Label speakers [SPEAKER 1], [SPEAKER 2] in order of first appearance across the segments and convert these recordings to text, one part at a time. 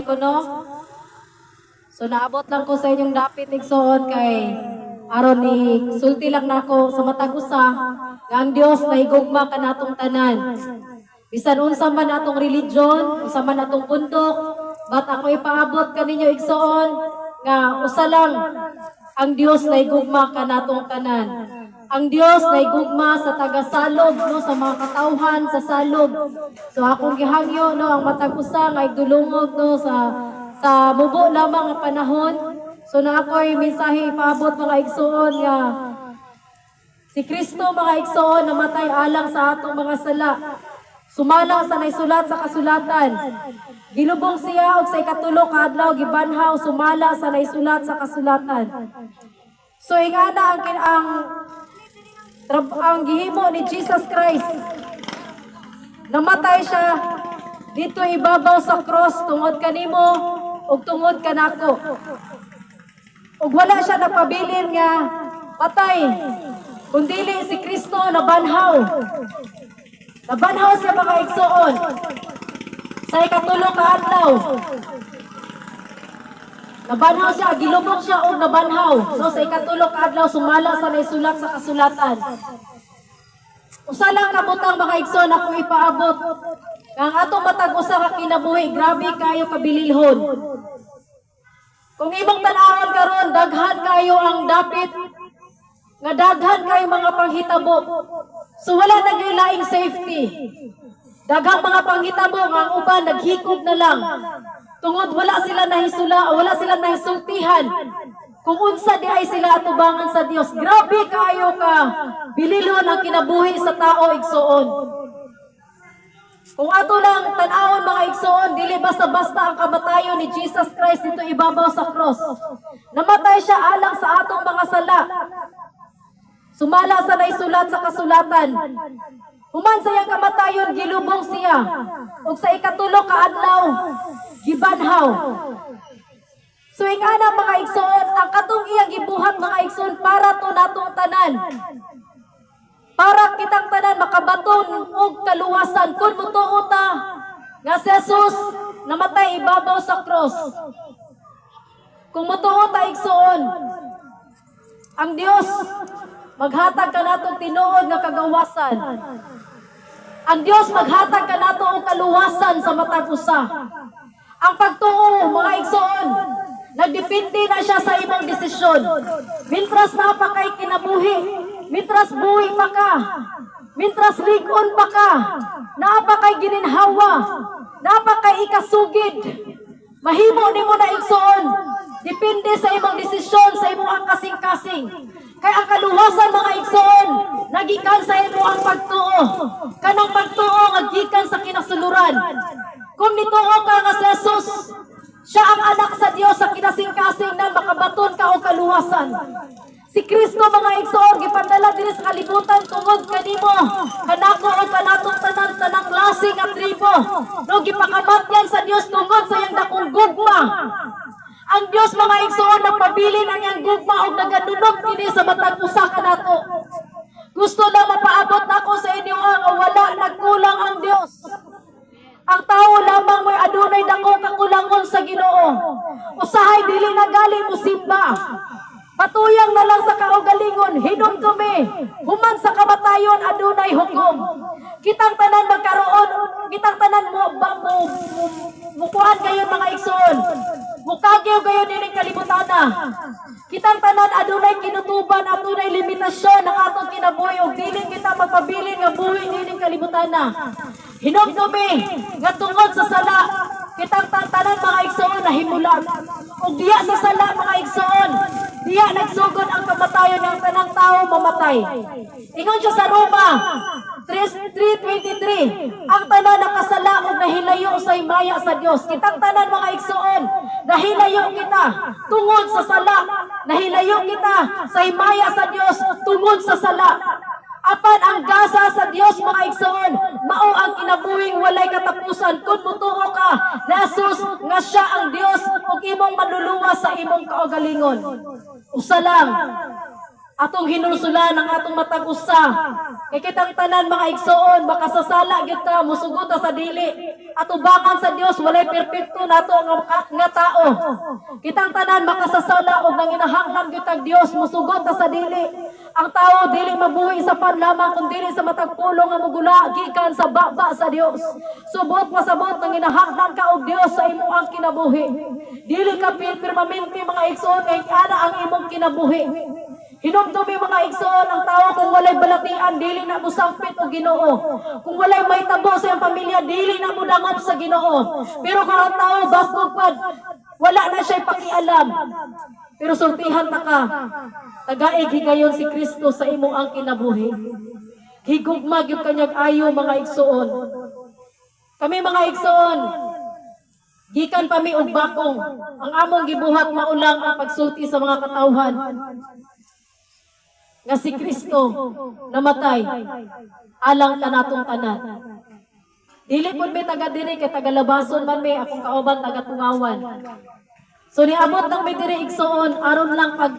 [SPEAKER 1] ko, no? So naabot lang ko sa inyong dapit igsoon kay aron ni sulti lang nako sa matag usa nga ang Dios nahigugma kanatong tanan. Bisan unsa man atong religion, unsa man atong bundok, bat ako ipaabot kaninyo igsoon nga usa lang ang Dios nahigugma kanatong tanan. Ang Dios nahigugma sa taga-salog, no, sa mga katawhan sa salog. So akong gihangyo, no, ang matag usa nga igdulungog, no, sa mubo lamang ang panahon. So na ako'y mensahe ipaabot mga igsoon nga si Kristo mga igsoon namatay alang sa atong mga sala. Sumala sa naisulat sa kasulatan. Gilubong siya og sa ikatulo ka adlaw gibanhaw sumala sa naisulat sa kasulatan. So ingana ang gihimo ni Jesus Christ. Namatay siya dito ibabaw sa cross tungod kanimo ug tungod kanako. Ug wala siya napabilin nga patay, kundili si Kristo nabanhaw. Nabanhaw siya mga igsoon sa ikatulo ka adlaw. Nabanhaw siya, gilubog siya o nabanhaw. So sa ikatulo ka adlaw sumala sa naisulat sa kasulatan. Usa lang kabutang mga igsoon ako ipaabot. Ang atong matag usa ka kinabuhi, grabe kayo kabililhon. Kung imong tan-awon karon daghan kayo ang dapit nga daghan kayo mga panghitabo. So wala na gyud laing safety. Daghang mga panghitabo nga ang uban naghikog na lang. Tungod wala sila nahisula, wala sila nahisultihan. Kung unsa di ay sila atubangan sa Dios. Grabe kayo ka bililhon ang kinabuhi sa tao igsoon. Kung ato lang tan-awon mga igsoon, dili basta-basta ang kamatayon ni Jesus Christ dito ibabaw sa cross. Namatay siya alang sa atong mga sala. Sumala sa naisulat sa kasulatan. Human sa iyang kamatayon, gilubong siya. Ug sa ikatulo ka adlaw, gibanhaw. So ingana mga igsoon, ang katong iyang gibuhat mga igsoon para to natong tanan. Para kitang tanan makabaton og kaluwasan kun mutuo ta nga si Jesus namatay ibabaw sa cross. Kung mutuo ta igsoon, ang Dios maghatag kanatong tinuod nga kagawasan. Ang Dios maghatag kanato og kaluwasan sa matag usa. Ang pagtuo mga igsoon, nagdepende na siya sa imong desisyon. Mintras napakay kinabuhi, mintras buhi pa ka, mintras ligon pa ka, napakay gininhawa, napakay ikasugid, mahimo nimo na igsoon. Depende sa imong desisyon, sa imong ang kasing-kasing. Kaya ang kaluwasan mga igsoon, nagikan sa imo ang pagtuo. Kanang pagtuo, nagikan sa kinasuluran. Kung nituo ka nga sa Jesus, siya ang anak sa Dios sa kinasing-kasing na makabaton ka o kaluwasan. Si Kristo mga igsoon, gipadala diri sa kalibutan tungod kanimo, kanako o kanatong tanan tanang klaseng at tribo. No, gipakamatyan sa Dios tungod sa iyang dakong gugma. Ang Dios mga igsoon nagpabilin ang iyang gugma og naganunog kini sa matag usa kanato. Gusto lang mapaabot nako sa inyo nga wala nagkulang ang Dios. Ang tao lamang may adunay dako kakulangon sa Ginoo. Usahay dili na gali mo simba. Patuyang na lang sa kaugalingon, hinumdumi. Human sa kamatayon adunay hukom. Kitang tanan magkaroon, kitang tanan mukuan kayo mga igsoon. Mukagyo kayo nining kalibutana. Kitang tanan adunay kinutuban, adunay limitasyon ang atong kinabuhi ug dili kita magpabilin nga buhi nining kalibutana. Hinumdumi nga tungod sa sala, kitang tanan mga igsoon nahimulan. Ug diya sa sala mga igsoon, diya nagsugod ang kamatayon ng tanang tao mamatay. Ingon siya sa Roma 3:23, ang tanan nakasala ug nahilayo sa himaya sa Dios. Kitang tanan mga igsoon, nahilayo kita tungod sa sala. Nahilayo kita sa himaya sa Dios tungod sa sala. Apan ang gasa sa Dios mga igsoon, mao ang kinabuhing walay katapusan kung mutuo ka na Jesus nga siya ang Dios ug imong manluluwas sa imong kaugalingon. Usa lang atong hinulsulan ang atong matag usa. Kay kitang tanan mga igsoon, makasasala gyud ta, musugot ta sa dili. atubangan sa Dios walay perpekto nato nga tao. Kitang tanan makasasala og nanginahanglan gyud kag Dios musugot ta sa dili. Ang tao dili mabuhi sa panlamang kun dili sa matag pulong nga mugula gikan sa baba sa Dios. Subot pasabot nanginahanglan ka og Dios sa imong kinabuhi. Dili ka permanente mga igsoon kay ana ang imong kinabuhi. Hinumdumi mga igsoon ang tao kung walay balatian, dili na mo sangpit o Ginoo. Kung walay may tabo sa iyang pamilya, dili na mo dangop sa Ginoo. Pero kung ang tao baskog pad, wala na siya pakialam. Pero sultihan ta ka, tagaig higayon si Kristo sa imong ang kinabuhi. Higugma gyud kanyang ayo mga igsoon. Kami mga igsoon, gikan pa mi og bakong, ang among gibuhat maulang ang pagsulti sa mga katawhan. Nga si Kristo namatay alang tanatong tanan. Dili pud mi taga diri kay taga Labason man mi, akong kauban taga Tungawan. So niabot nang mi diri igsoon aron lang pag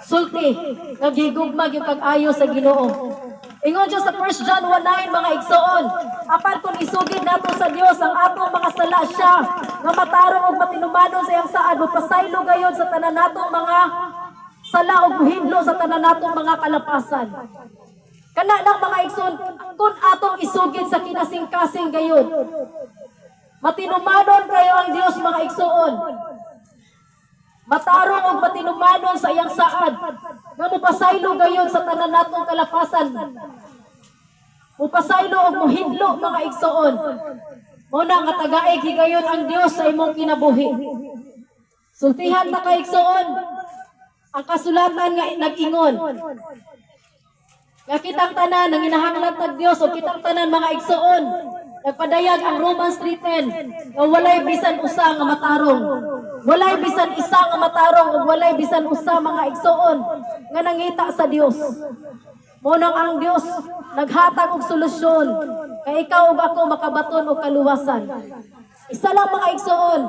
[SPEAKER 1] sulti nga gigugma gyud kag ayo sa Ginoo. Ingon Dios sa 1 John 1:9 mga igsoon, apan kung isugid nato sa Dios ang atong mga sala siya nga matarong og matinumanon sa iyang saad pasaylo gayon sa tanan natong mga sala og muhidlo sa tanan natong mga kalapasan. Kana lang mga igsoon, kun atong isugid sa kinasing-kasing gayon. Matinumanon kayo ang Dios mga igsoon. Matarong og matinumanon sa iyang saad. Nga mupasaylo gayon sa tanan natong kalapasan. Mupasaylo og muhidlo mga igsoon. Muna nga tagaig higayon ang Dios sa imong kinabuhi. Sultihan na ka igsoon. Ang kasulatan nga nag-ingon. Nga kitang tanan, nanginahanglan tag Dios o kitang tanan mga igsoon. Nagpadayag ang Romans 3:10 nga walay bisan usa nga matarong. Walay bisan isa nga matarong ug walay bisan usa mga igsoon nga nangita sa Dios. Munang ang Dios naghatag og solusyon kay ikaw ug ako makabaton og kaluwasan. Isa lang mga igsoon.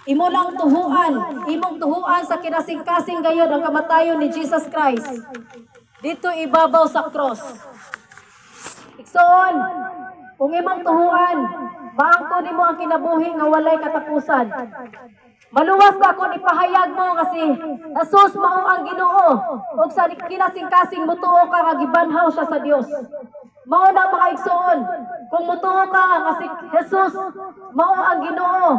[SPEAKER 1] Imo lang imong tuhuan sa kinasing-kasing gayud ang kamatayon ni Jesus Christ. Dito ibabaw sa cross. Igsoon, kung imong tuhuan, maangkon nimo ang kinabuhi nga walay katapusan. Maluwas ka kung ipahayag mo kasi Jesus mao ang Ginoo ug sa kinasing-kasing mutuo ka nga gibanhaw siya sa Dios. Mao na mga igsoon, kung mutuo ka nga si Jesus mao ang Ginoo.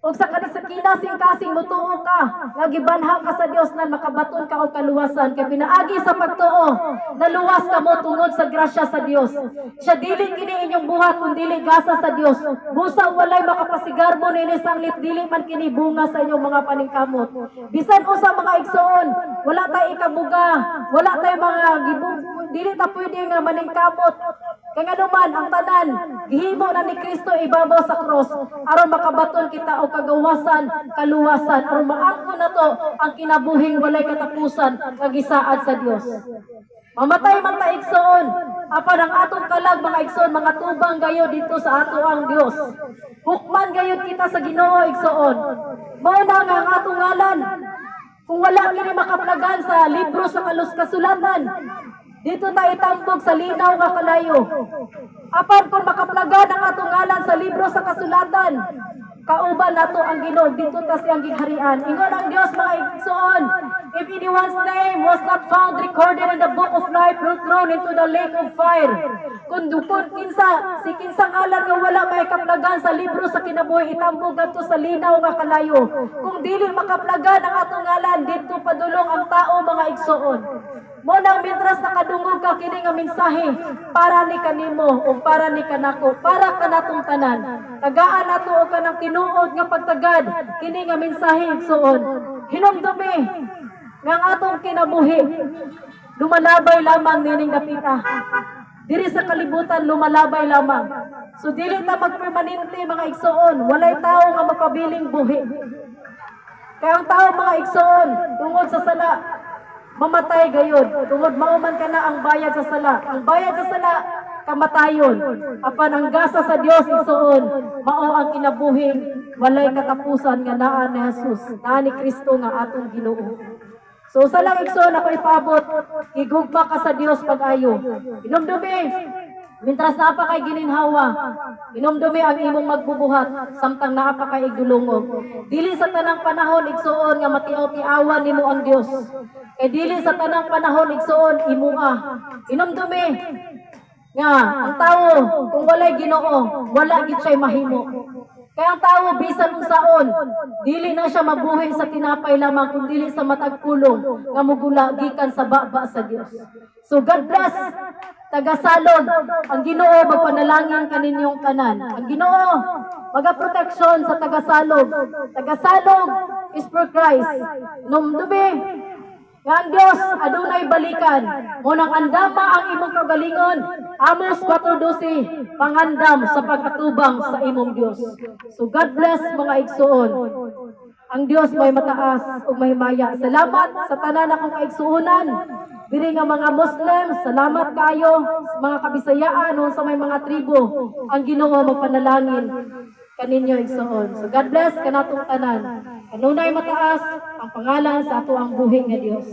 [SPEAKER 1] Ug sa kinasing-kasing mutuo ka nga gibanhaw ka sa Dios na makabaton ka og kaluwasan kay pinaagi sa pagtuo naluwas ka mo tungod sa grasya sa Dios. Siya dili kini inyong buhat kun dili gasa sa Dios. Busa walay makapasigarbo nini sanglit dili man kini bunga sa inyong mga paningkamot. Bisan usa mga igsoon, wala tay ikabuga, wala tay mga dili ta pwede nga maningkamot. Kaya naman ang tanan, gihimo na ni Kristo ibabaw sa cross aron makabaton kita og kagawasan, kaluwasan, aron maangkon nato ang kinabuhing walay katapusan nga gisaad sa Dios. Mamatay man ta igsoon, apan ang atong kalag mga igsoon, mga tubang gayud dito sa ato ang Dios. Hukman gayud kita sa Ginoo igsoon. Mao na nga ang atong ngalan. Kung wala kini makaplagan sa libro sa kasulatan, dito tayo tambog sa linaw nga kalayo. Apan kung makaplagan ang atong ngalan sa libro sa kasulatan, kauban nato ang Ginoo dito ta siyang gigharian. Ingon ang Dios mga igsoon, if anyone's name was not found recorded in the book of life, will thrown into the lake of fire. Kung kinsa ngalan nga wala may kaplagan sa libro sa kinabuhi, itambog nato sa linaw nga kalayo. Kung dili makaplagan ang atong ngalan, dito padulong ang tao mga igsoon. Munang mitras nakadungog ka kini nga mensahe para ni kanimo o para ni kanako, para kanatong tanan. Tagaan nato og kanang tinuod nga pagtagad kini nga mensahe igsoon. Hinumdumi nga ang atong kinabuhi lumalabay lamang nining dapita. Diri sa kalibutan lumalabay lamang. So dili ta magpermanente mga igsoon, walay tao nga mapabiling buhi. Kaya ang tao mga igsoon tungod sa sala mamatay gayud, tungod mauman ka na ang bayad sa sala. Ang bayad sa sala, kamatayon. Apan ang gasa sa Dios igsoon, mao ang kinabuhing walay katapusan nga naa ni Jesus, naa ni Kristo nga atong Ginoo. So sa lang igsoon ako ipabot, igugma ka sa Dios pag-ayo. Hinumdumi Mintras naapa kay gininhawa, inumdumi ang imong magbubuhat, samtang naapa kay igdulungog. Dili sa tanang panahon igsuon nga matiaw-tiawan nimo ang Dios. Kay dili sa tanang panahon igsuon imuha. Inumdumi nga ang tawo kung walay Ginoo, wala gid siya mahimo. Kaya ang tawo bisan unsaon, dili na siya mabuhi sa tinapay lamang kundi sa matag pulong nga mugula gikan sa baba sa Dios. So God bless tagasalog. Ang Ginoo magpanalangin kaninyong tanan. Ang Ginoo magaproteksyon sa tagasalog. Tagasalog is for Christ. Numdumi nga ang Dios adunay balikan. Munang andama ang imong kagalingon. Amos 4:12 pangandam sa pagkatubang sa imong Dios. So God bless mga igsuon. Ang Dios may mataas ug may maya. Salamat sa tanan akong kaigsuonan. Diri nga mga Muslim, salamat kayo sa mga Kabisayaan o sa may mga tribo. Ang Ginoo magpanalangin kaninyo igsuon. So God bless kanatong tanan. Kanunay mataas ang pangalan sa ato ang buhi nga Dios.